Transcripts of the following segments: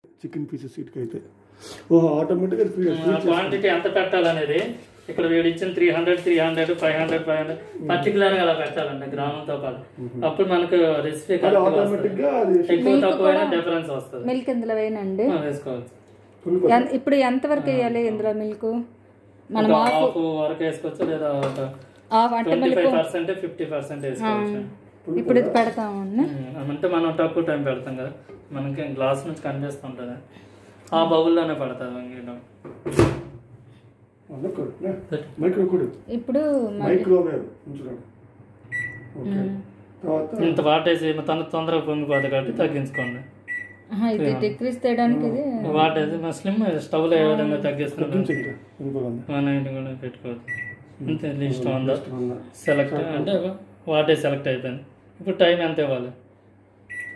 Chicken pieces ఇటుకైతే ఓహో ఆటోమేటిక్గా quantity ఎంత పెట్టాలనేది ఇక్కడ వీడు ఇచ్చిన 300 300 500 500 పర్టికులర్ గా అలా పెట్టాలండి గ్రామంతో పాటు. అప్పుడు మనకు రెసిపీ ఎక్కువ తక్కువ డిఫరెన్స్ వస్తుంది. మిల్క్ ఇందులో వేయనండి వేసుకోవచ్చు. ఇప్పుడు ఎంత వరకు వేయాలి ఇందులో మిల్క్? మనం హాఫ్ వరకు వేసుకోవచ్చు లేదా 25% 50% వేసుకోవచ్చు. ఇప్పుడు ఇది పెడతాము అంటే మనం తక్కువ టైం పెడతాం కదా, మనకి గ్లాస్ నుంచి కనిపిస్తుంటుంది, ఆ బౌల్లోనే పడుతుంది. ఇప్పుడు ఇంత వాటేసి తొందరగా పొంగిపోతుంది కాబట్టి తగ్గించుకోండి. డిక్రీస్ చేయడానికి వాటేసి స్లిమ్ స్టవ్లో ఏ విధంగా తగ్గిస్తున్నాం కూడా పెట్టుకోవచ్చు. అంతే ఇష్టం ఉందా సెలెక్ట్ అంటే వాటే సెలెక్ట్ అయిపోయింది. ఇప్పుడు టైం ఎంత ఇవ్వాలి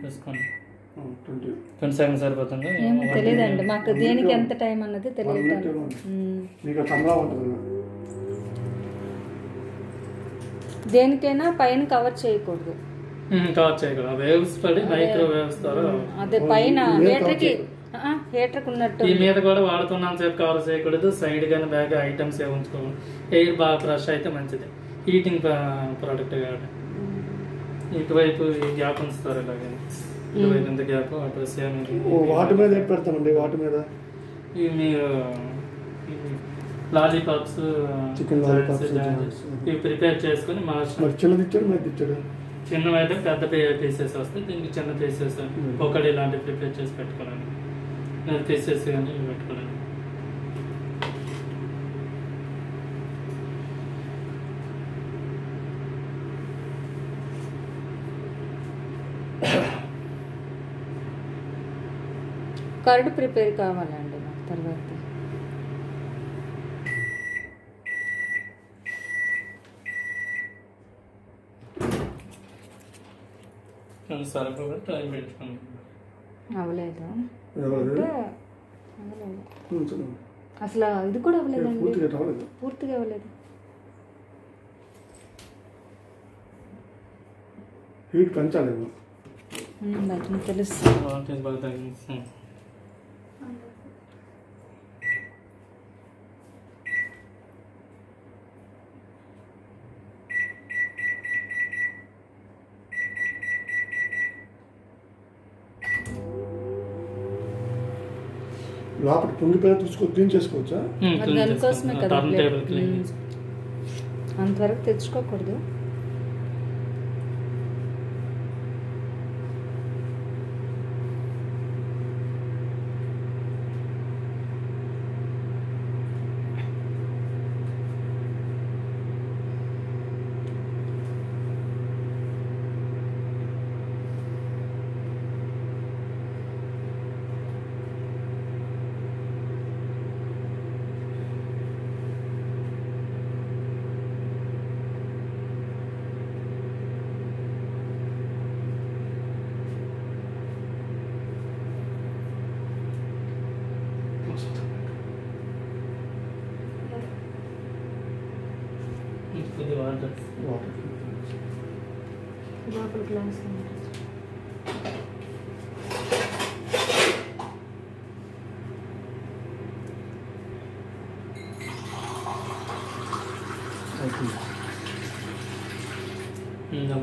చూసుకోండి. 20 seconds సరిపోతుంది. తెలియదండి మాకు దేనికి ఎంత టైం అన్నది తెలియదు. దేనికైనా పైన కవర్ చేయకూడదు. వేవ్స్ పడి మైక్రో వేవ్స్ ద్వారా అదే పైన హీటర్ ఉన్నట్టు ఈ మీద కూడా వాడుతున్నాను సేపు కవర్ చేయకూడదు. సైడ్ కానీ బ్యాగ్ ఐటమ్స్ ఏ ఉంచుకోవాలి. ఎయిర్ బాగా ఫ్రెష్ అయితే మంచిది, హీటింగ్ ప్రోడక్ట్ కాబట్టి. ఇటువైపు ఈ గ్యాప్ ఉంచుతారు ఇలాగే, ఇటువైపు ఎంత గ్యాప్ అటు సేమ్. వాటి మీద పెడతామండి. వాటి మీద మీరు లాలీపాప్స్ చికెన్ ఇవి ప్రిపేర్ చేసుకుని చిన్నవైతే పెద్ద పీసెస్ వస్తాయి, దీనికి చిన్న పీసెస్ ఒకటి ఇలాంటివి ప్రిపేర్ చేసి పెట్టుకోవాలి. పీసెస్ కానీ పెట్టుకోవాలి. కర్డ్ ప్రిపేర్ కావాలండి నాకు తర్వాత. అవ్వలేదు అసలు, ఇది కూడా అవ్వలేదండి, పూర్తిగా అవ్వలేదు. హీట్ పెంచాలి తెలుసు. లోపల పొంగిపోయిన క్లీన్ చేసుకోవచ్చా? దానికోసమే కదా అంతవరకు తెచ్చుకోకూడదు. లోపల గ్లాస్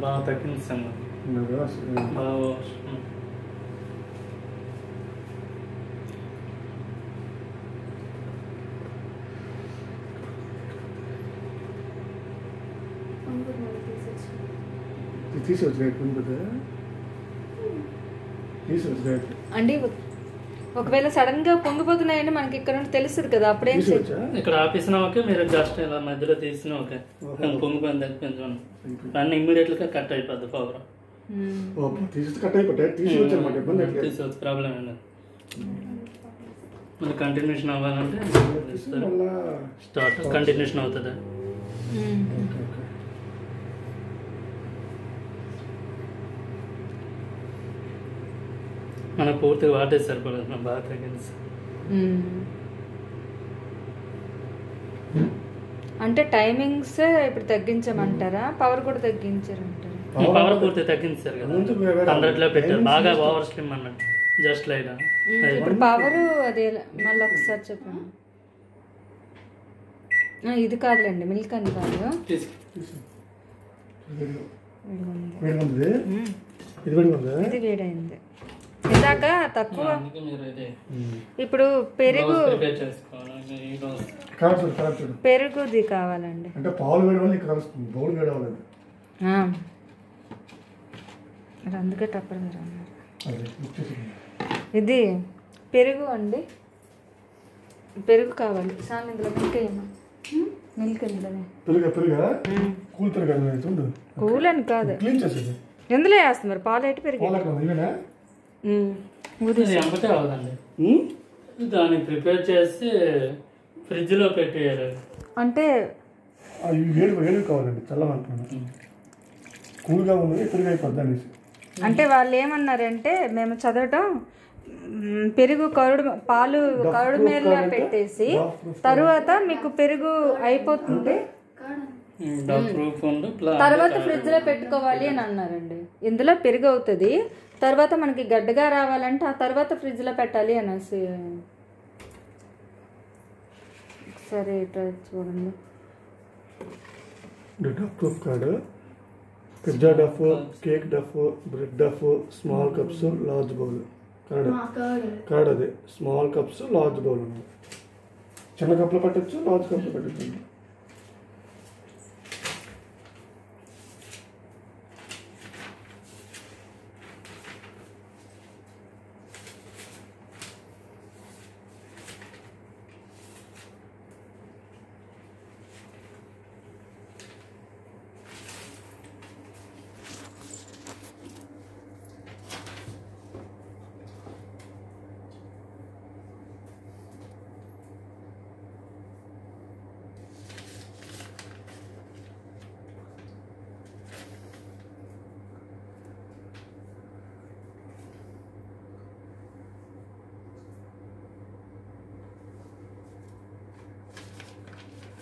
బాగా తగ్గించాము. బాగా అండి. ఒకవేళ సడన్ గా పొంగిపోతున్నాయంటే మనకి ఇక్కడ నుండి తెలుస్తుంది కదా, అప్పుడేం ఇక్కడ ఆపేసినా ఓకే, మీరు జస్ట్ ఇలా మధ్యలో తీసినా ఓకే. పొంగిపోయింది తగ్గిపోయింది అన్నీ ఇమ్మీడియట్ గా కట్ అయిపోద్ది పవర్. తీసుకోవచ్చు, ప్రాబ్లం ఏం లేదు. మళ్ళీ కంటిన్యూషన్ అవ్వాలంటే స్టార్ట్ కంటిన్యూషన్ అవుతుంది. మనకు పూర్తిగా వాటే సరిపడదు, మనం బాగా తగ్గించి. అంటే టైమింగ్స్ ఇప్పుడు తగ్గించమంటారా, పవర్ కూడా తగ్గించారంటారా? పవర్ పూర్తి తగ్గించారు కదా, 100లో పెట్టారు. బాగా ఓవర్ స్లిమ్ అన్నట్టు జస్ట్ లైట్. ఇప్పుడు పవర్ అదే మళ్ళీ ఒకసారి చెప్పండి. ఇది కాదులేండి, మిల్క్ అని కాదు. ఇది వేడైంది ఇందాక తక్కువ. ఇప్పుడు పెరుగుది కావాలండి. అంటే పాలు వేడి వల్ల ఇక్కడ వస్తుంది, బౌల్ వేడి అవ్వలేదు. అందుకే టప్పర్ మీరు అన్నారు. ఇది పెరుగు అండి, పెరుగు కావాలి. సార్ ఇందులో మిల్క్ అయ్యమ్మా, మిల్క్ ఇందులోనే. కూల్ అని కాదు, ఎందులో వేస్తున్నారు? పాలు అయితే పెరుగు దాన్ని ప్రిపేర్ చేసి ఫ్రిడ్జ్ లో పెట్టేయాలి. అంటే కావాలండి, చల్లమంటున్నాను. కూల్గా ఉన్నది పెరుగు అయిపోద్ది అనేసి. అంటే వాళ్ళు ఏమన్నారంటే, మేము చదవటం పెరుగు పాలు కరుడు మీద పెట్టేసి తరువాత మీకు పెరుగు అయిపోతుంది, తర్వాత ఫ్రిడ్జ్ లో పెట్టుకోవాలి అని అన్నారండి. ఇందులో పెరుగు అవుతుంది, తర్వాత మనకి గడ్డగా రావాలంటే ఆ తర్వాత ఫ్రిడ్జ్ లో పెట్టాలి అనేసి. సరే చూడండి. Dough card, pizza dough, cake dough, bread dough, small cups, large bowl. Card అదే స్మాల్ కప్స్, లార్జ్ బౌల్ ఉంది. చిన్న కప్లో పెట్టచ్చు, లార్జ్ కప్లో పెట్టచ్చు.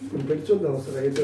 ఇప్పుడు పెట్టి చూద్దాం సార్, అయితే